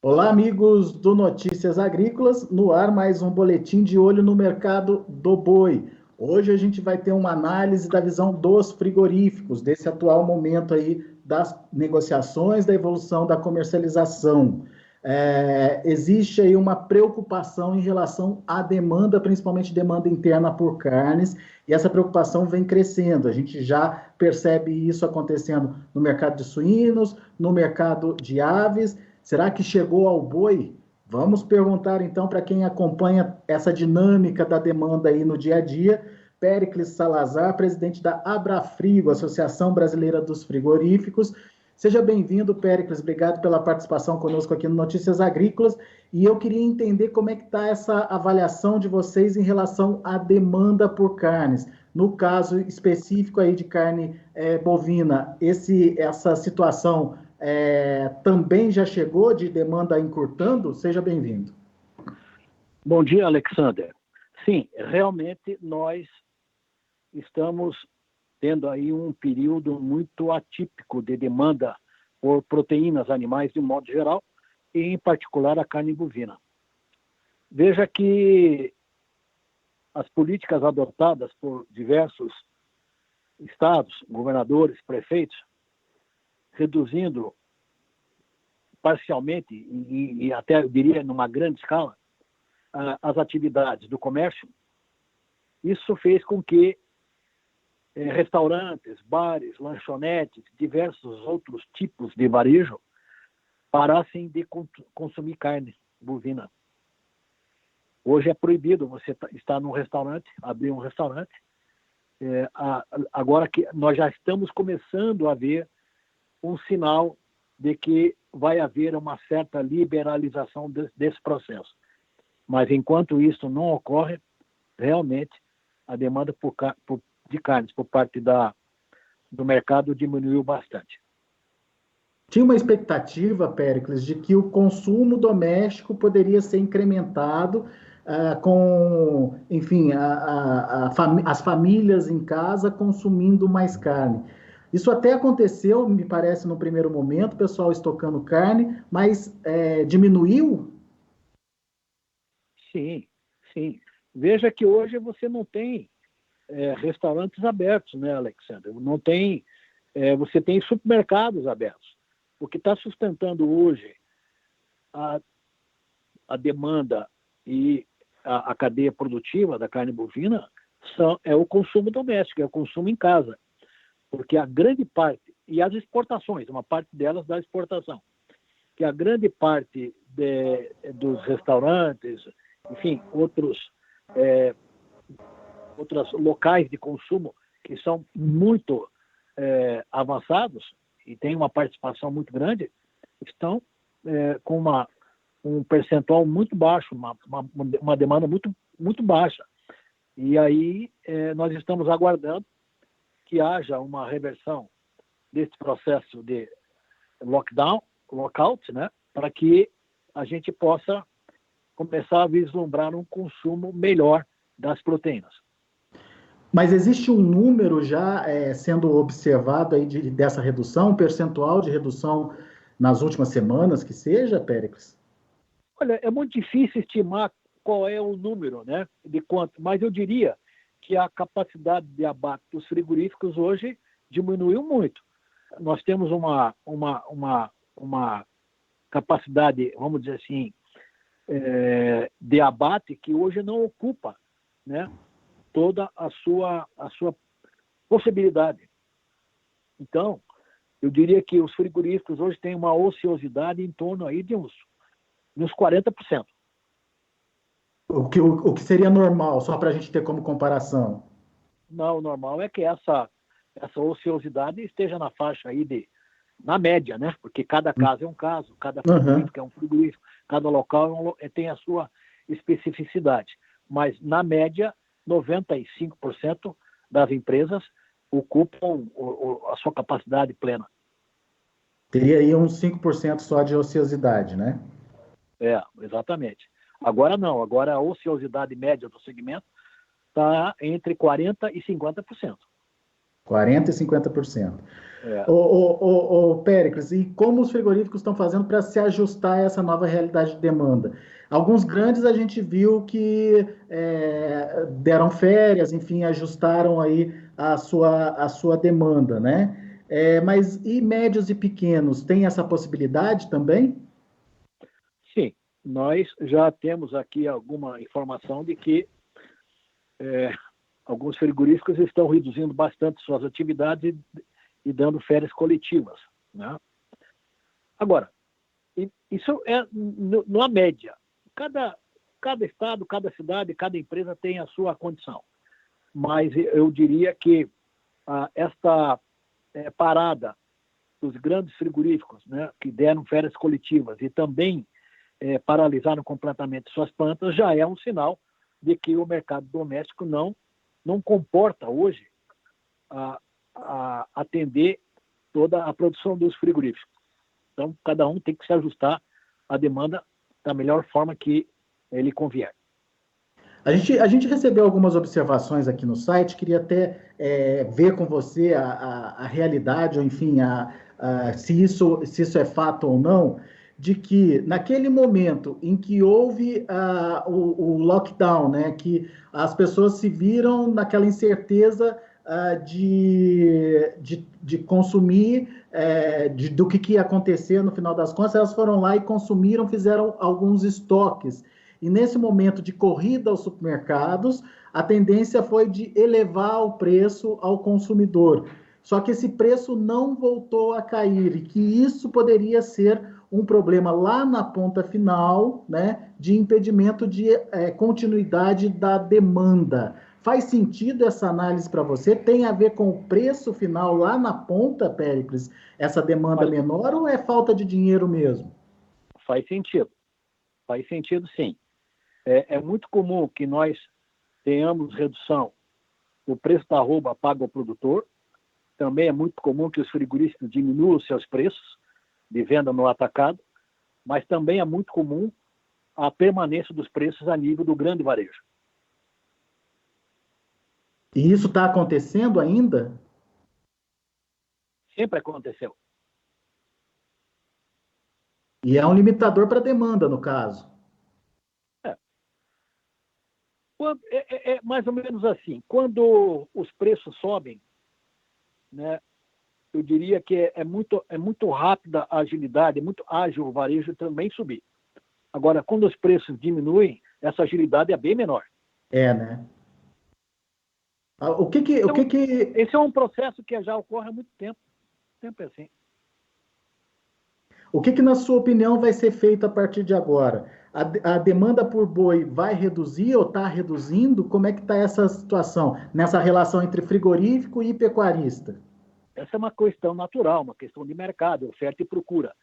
Olá, amigos do Notícias Agrícolas, no ar mais um boletim de olho no mercado do boi. Hoje a gente vai ter uma análise da visão dos frigoríficos, desse atual momento aí das negociações, da evolução da comercialização. Existe aí uma preocupação em relação à demanda, principalmente demanda interna por carnes, e essa preocupação vem crescendo. A gente já percebe isso acontecendo no mercado de suínos, no mercado de aves. Será que chegou ao boi? Vamos perguntar então para quem acompanha essa dinâmica da demanda aí no dia a dia. Péricles Salazar, presidente da Abrafrigo, Associação Brasileira dos Frigoríficos. Seja bem-vindo, Péricles. Obrigado pela participação conosco aqui no Notícias Agrícolas. E eu queria entender como é que está essa avaliação de vocês em relação à demanda por carnes. No caso específico aí de carne bovina, essa situação também já chegou de demanda encurtando? Seja bem-vindo. Bom dia, Alexander. Sim, realmente nós estamos tendo aí um período muito atípico de demanda por proteínas animais de um modo geral, e em particular a carne bovina. Veja que as políticas adotadas por diversos estados, governadores, prefeitos, reduzindo parcialmente e até eu diria numa grande escala as atividades do comércio, isso fez com que restaurantes, bares, lanchonetes, diversos outros tipos de varejo parassem de consumir carne bovina. Hoje é proibido você estar num restaurante, abrir um restaurante. Agora que nós já estamos começando a ver um sinal de que vai haver uma certa liberalização desse processo. Mas enquanto isso não ocorre, realmente a demanda de carnes por parte do mercado diminuiu bastante. Tinha uma expectativa, Péricles, de que o consumo doméstico poderia ser incrementado com, enfim, as famílias em casa consumindo mais carne. Isso até aconteceu, me parece, no primeiro momento, o pessoal estocando carne, mas diminuiu? Sim, sim. Veja que hoje você não tem restaurantes abertos, né, Alexandre? Não tem, você tem supermercados abertos. O que está sustentando hoje a demanda e a cadeia produtiva da carne bovina é o consumo doméstico, é o consumo em casa. Porque a grande parte, e as exportações, uma parte delas da exportação, que a grande parte dos restaurantes, enfim, outros locais de consumo que são muito avançados e têm uma participação muito grande, estão com um percentual muito baixo, uma demanda muito, muito baixa. E aí nós estamos aguardando que haja uma reversão desse processo de lockout, né, para que a gente possa começar a vislumbrar um consumo melhor das proteínas. Mas existe um número já sendo observado aí dessa redução, um percentual de redução nas últimas semanas, que seja, Péricles? Olha, é muito difícil estimar qual é o número, né, de quanto, mas eu diria que a capacidade de abate dos frigoríficos hoje diminuiu muito. Nós temos uma capacidade, vamos dizer assim, de abate que hoje não ocupa, né, toda a sua possibilidade. Então, eu diria que os frigoríficos hoje têm uma ociosidade em torno aí de uns 40%. O que seria normal, só para a gente ter como comparação? Não, o normal é que essa ociosidade esteja na faixa aí na média, né? Porque cada caso é um caso, cada frigorífico é um frigorífico, cada local tem a sua especificidade. Mas, na média, 95% das empresas ocupam a sua capacidade plena. Teria aí uns 5% só de ociosidade, né? Exatamente. Agora não, agora a ociosidade média do segmento está entre 40% e 50%. 40% e 50%. Péricles, e como os frigoríficos estão fazendo para se ajustar a essa nova realidade de demanda? Alguns grandes a gente viu que deram férias, enfim, ajustaram aí a sua demanda, né? Mas e médios e pequenos, tem essa possibilidade também? Sim, nós já temos aqui alguma informação de que alguns frigoríficos estão reduzindo bastante suas atividades e dando férias coletivas, né? Agora, isso é na média. Cada estado, cada cidade, cada empresa tem a sua condição. Mas eu diria que esta parada dos grandes frigoríficos, né, que deram férias coletivas e também paralisaram completamente suas plantas, já é um sinal de que o mercado doméstico não comporta hoje atender toda a produção dos frigoríficos. Então, cada um tem que se ajustar à demanda da melhor forma que ele convier. A gente recebeu algumas observações aqui no site, queria até ver com você a realidade, ou enfim, se isso é fato ou não, de que naquele momento em que houve o lockdown, né, que as pessoas se viram naquela incerteza de consumir, do que ia acontecer no final das contas, elas foram lá e consumiram, fizeram alguns estoques. E nesse momento de corrida aos supermercados, a tendência foi de elevar o preço ao consumidor. Só que esse preço não voltou a cair e que isso poderia ser um problema lá na ponta final, né, de impedimento de continuidade da demanda. Faz sentido essa análise para você? Tem a ver com o preço final lá na ponta, Péricles, essa demanda menor, ou é falta de dinheiro mesmo? Faz sentido sim. É muito comum que nós tenhamos redução no preço da arroba pago ao produtor. Também é muito comum que os frigoríficos diminuam seus preços de venda no atacado, mas também é muito comum a permanência dos preços a nível do grande varejo. E isso está acontecendo ainda? Sempre aconteceu. E é um limitador para a demanda, no caso. É mais ou menos assim. Quando os preços sobem, né, eu diria que é muito rápida a agilidade, é muito ágil o varejo também subir. Agora, quando os preços diminuem, essa agilidade é bem menor. Né? Esse é um processo que já ocorre há muito tempo. Sempre assim. O que, na sua opinião, vai ser feito a partir de agora? A demanda por boi vai reduzir ou está reduzindo? Como é que está essa situação, nessa relação entre frigorífico e pecuarista? Essa é uma questão natural, uma questão de mercado, oferta e procura.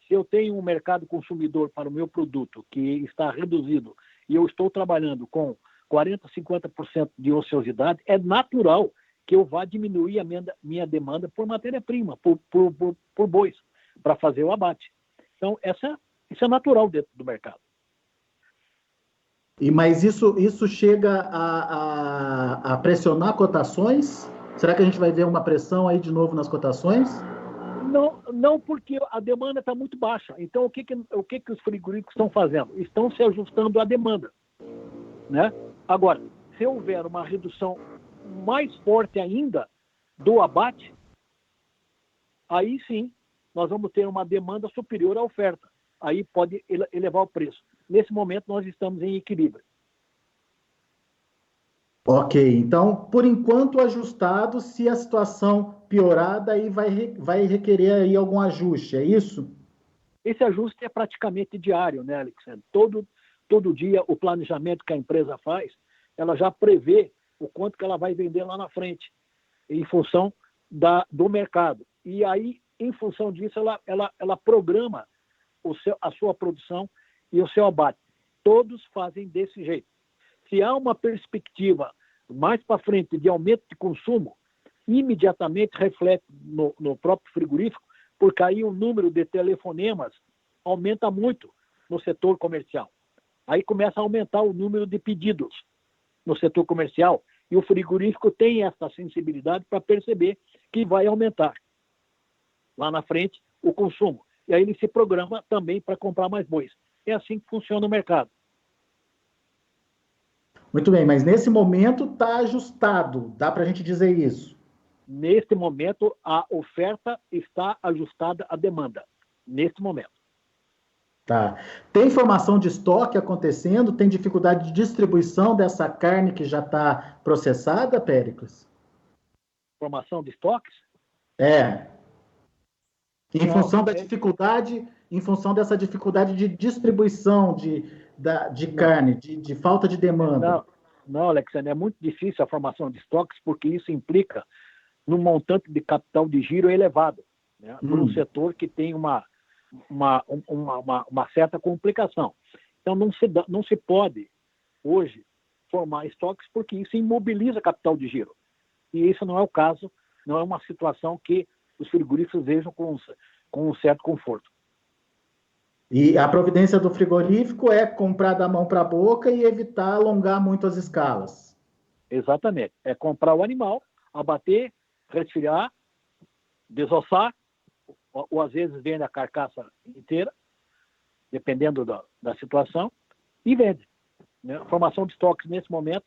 Se eu tenho um mercado consumidor para o meu produto que está reduzido e eu estou trabalhando com 40%, 50% de ociosidade, é natural que eu vá diminuir a minha demanda por matéria-prima, por bois, para fazer o abate. Então, isso é natural dentro do mercado. Mas isso chega a pressionar cotações? Será que a gente vai ver uma pressão aí de novo nas cotações? Não, porque a demanda está muito baixa. Então, o que os frigoríficos estão fazendo? Estão se ajustando à demanda, né? Agora, se houver uma redução mais forte ainda do abate, aí sim nós vamos ter uma demanda superior à oferta. Aí pode elevar o preço. Nesse momento, nós estamos em equilíbrio. Ok, então, por enquanto, ajustado, se a situação piorar, daí vai requerer aí algum ajuste, é isso? Esse ajuste é praticamente diário, né, Alexandre? Todo dia, o planejamento que a empresa faz, ela já prevê o quanto que ela vai vender lá na frente, em função do mercado. E aí, em função disso, ela programa a sua produção e o seu abate. Todos fazem desse jeito. Se há uma perspectiva mais para frente de aumento de consumo, imediatamente reflete no próprio frigorífico, porque aí o número de telefonemas aumenta muito no setor comercial. Aí começa a aumentar o número de pedidos no setor comercial e o frigorífico tem essa sensibilidade para perceber que vai aumentar. lá na frente o consumo. E aí ele se programa também para comprar mais bois. É assim que funciona o mercado. Muito bem, mas nesse momento está ajustado, dá para a gente dizer isso? Neste momento, a oferta está ajustada à demanda. Neste momento. Tá. Tem formação de estoque acontecendo? Tem dificuldade de distribuição dessa carne que já está processada, Péricles? Formação de estoques? É. Em Não, função da dificuldade, em função dessa dificuldade de distribuição de carne, de falta de demanda. Não, Alexandre, é muito difícil a formação de estoques, porque isso implica num montante de capital de giro elevado, né, por um setor que tem uma certa complicação. Então, não se pode, hoje, formar estoques, porque isso imobiliza capital de giro. E isso não é o caso, não é uma situação que os frigoríficos vejam com um certo conforto. E a providência do frigorífico é comprar da mão para a boca e evitar alongar muito as escalas. Exatamente. É comprar o animal, abater, resfriar, desossar, ou às vezes vende a carcaça inteira, dependendo da situação, e vende. Né? A formação de estoques nesse momento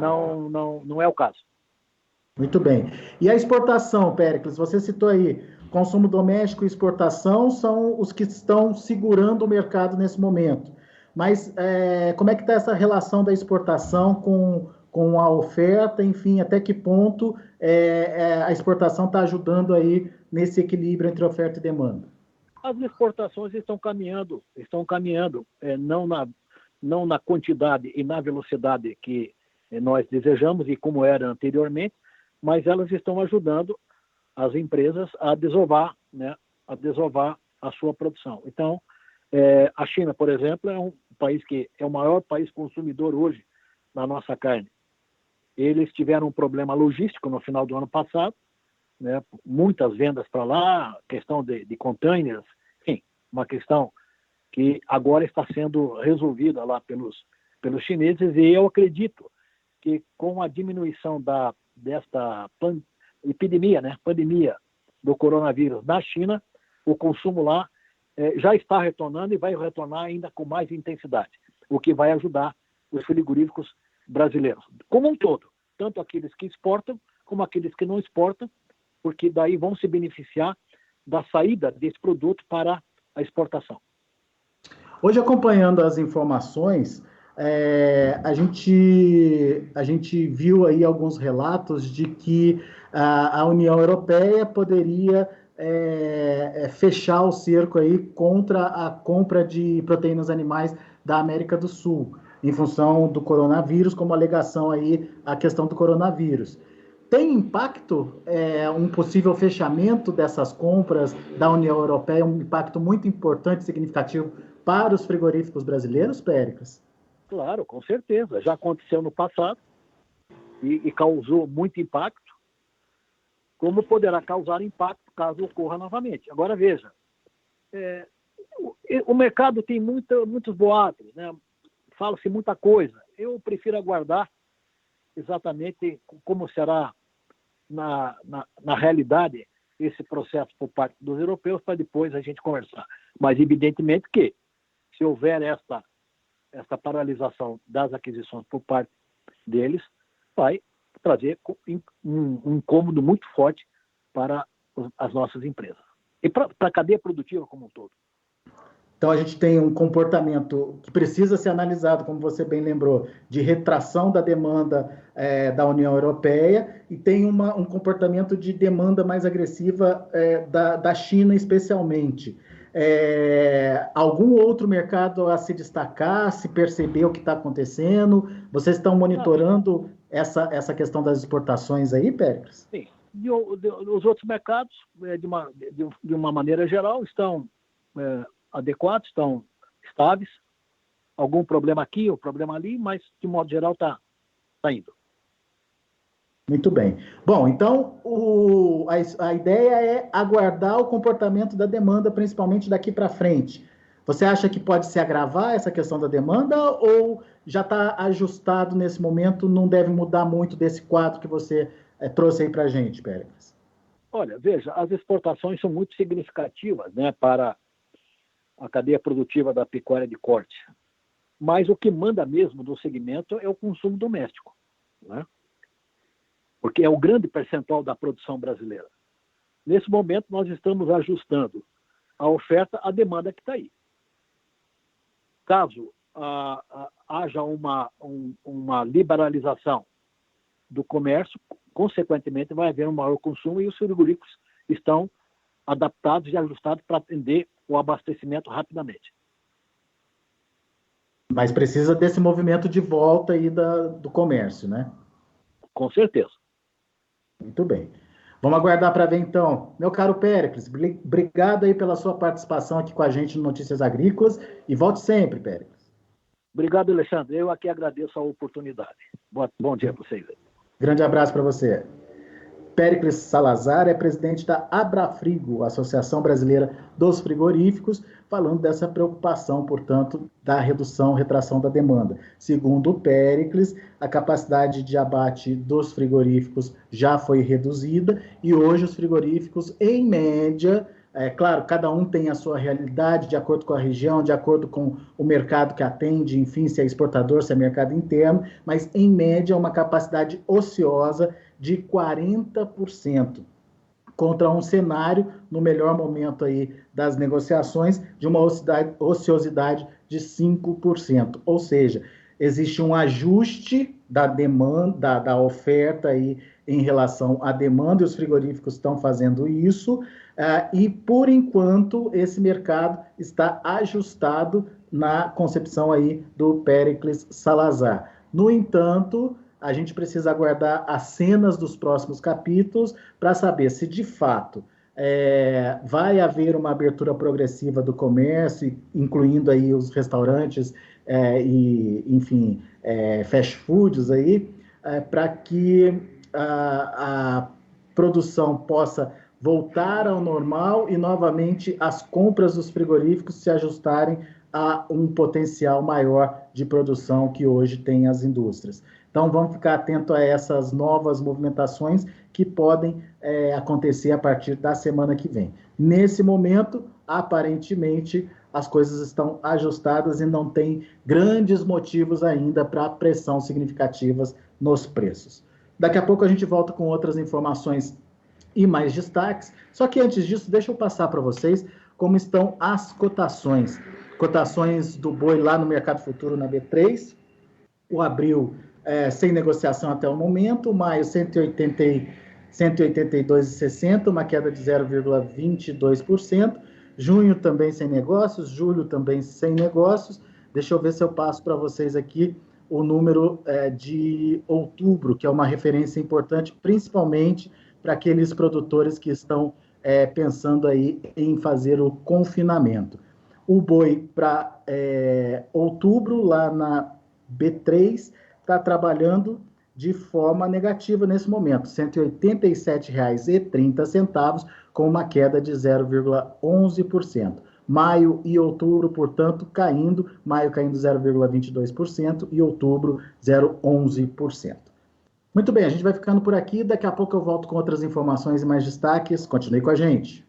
não é o caso. Muito bem. E a exportação, Péricles, você citou aí, consumo doméstico e exportação são os que estão segurando o mercado nesse momento. Mas como é que está essa relação da exportação com a oferta, enfim, até que ponto a exportação está ajudando aí nesse equilíbrio entre oferta e demanda? As exportações estão caminhando não na quantidade e na velocidade que nós desejamos e como era anteriormente, mas elas estão ajudando as empresas a desovar, né, a sua produção. Então, a China, por exemplo, é um país que é o maior país consumidor hoje da nossa carne. Eles tiveram um problema logístico no final do ano passado, né, muitas vendas para lá, questão de containers, enfim, uma questão que agora está sendo resolvida lá pelos chineses, e eu acredito que com a diminuição desta pandemia do coronavírus na China, o consumo lá já está retornando e vai retornar ainda com mais intensidade, o que vai ajudar os frigoríficos brasileiros, como um todo, tanto aqueles que exportam como aqueles que não exportam, porque daí vão se beneficiar da saída desse produto para a exportação. Hoje, acompanhando as informações, a gente viu aí alguns relatos de que a União Europeia poderia fechar o cerco aí contra a compra de proteínas animais da América do Sul, em função do coronavírus, como alegação aí a questão do coronavírus. Tem impacto um possível fechamento dessas compras da União Europeia, um impacto muito importante, significativo para os frigoríficos brasileiros, Péricles? Claro, com certeza. Já aconteceu no passado e causou muito impacto, como poderá causar impacto caso ocorra novamente. Agora, veja, o mercado tem muitos boatos, né? Fala-se muita coisa. Eu prefiro aguardar exatamente como será na realidade esse processo por parte dos europeus, para depois a gente conversar. Mas, evidentemente que, se houver esta paralisação das aquisições por parte deles, vai trazer um incômodo muito forte para as nossas empresas e para a cadeia produtiva como um todo. Então, a gente tem um comportamento que precisa ser analisado, como você bem lembrou, de retração da demanda da União Europeia, e tem um comportamento de demanda mais agressiva da China, especialmente. Algum outro mercado a se destacar, se perceber o que está acontecendo? Vocês estão monitorando essa questão das exportações aí, Péricles? Sim. Os outros mercados, de uma maneira geral, estão adequados, estão estáveis. Algum problema aqui, ou problema ali, mas, de modo geral, está indo. Muito bem. Bom, então a ideia é aguardar o comportamento da demanda, principalmente daqui para frente. Você acha que pode se agravar essa questão da demanda ou já está ajustado nesse momento, não deve mudar muito desse quadro que você trouxe aí para a gente, Péricles? Olha, veja, as exportações são muito significativas, né, para a cadeia produtiva da pecuária de corte. Mas o que manda mesmo no segmento é o consumo doméstico, né? Porque é o grande percentual da produção brasileira. Nesse momento, nós estamos ajustando a oferta à demanda que está aí. Caso haja uma liberalização do comércio, consequentemente, vai haver um maior consumo e os frigoríficos estão adaptados e ajustados para atender o abastecimento rapidamente. Mas precisa desse movimento de volta aí do comércio, né? Com certeza. Muito bem. Vamos aguardar para ver, então. Meu caro Péricles, obrigado aí pela sua participação aqui com a gente no Notícias Agrícolas e volte sempre, Péricles. Obrigado, Alexandre. Eu aqui agradeço a oportunidade. Bom dia para vocês. Grande abraço para você. Péricles Salazar é presidente da Abrafrigo, Associação Brasileira dos Frigoríficos, falando dessa preocupação, portanto, da retração da demanda. Segundo o Péricles, a capacidade de abate dos frigoríficos já foi reduzida e hoje os frigoríficos, em média, claro, cada um tem a sua realidade, de acordo com a região, de acordo com o mercado que atende, enfim, se é exportador, se é mercado interno, mas, em média, uma capacidade ociosa de 40%, contra um cenário, no melhor momento aí das negociações, de uma ociosidade de 5%. Ou seja, existe um ajuste da demanda, da oferta aí em relação à demanda, e os frigoríficos estão fazendo isso, e, por enquanto, esse mercado está ajustado na concepção aí do Péricles Salazar. No entanto, a gente precisa aguardar as cenas dos próximos capítulos para saber se, de fato, vai haver uma abertura progressiva do comércio, incluindo aí os restaurantes e, enfim, fast foods aí, para que a produção possa voltar ao normal e, novamente, as compras dos frigoríficos se ajustarem a um potencial maior de produção que hoje tem as indústrias. Então, vamos ficar atento a essas novas movimentações que podem acontecer a partir da semana que vem. Nesse momento, aparentemente, as coisas estão ajustadas e não tem grandes motivos ainda para pressão significativas nos preços. Daqui a pouco a gente volta com outras informações e mais destaques. Só que antes disso, deixa eu passar para vocês como estão as cotações. Cotações do boi lá no Mercado Futuro na B3. O abril sem negociação até o momento. Maio 182,60, uma queda de 0,22%. Junho também sem negócios. Julho também sem negócios. Deixa eu ver se eu passo para vocês aqui o número de outubro, que é uma referência importante, principalmente para aqueles produtores que estão pensando aí em fazer o confinamento. O boi para outubro, lá na B3, está trabalhando de forma negativa nesse momento, R$ 187,30, com uma queda de 0,11%. Maio e outubro, portanto, caindo, maio caindo 0,22% e outubro 0,11%. Muito bem, a gente vai ficando por aqui, daqui a pouco eu volto com outras informações e mais destaques. Continue com a gente.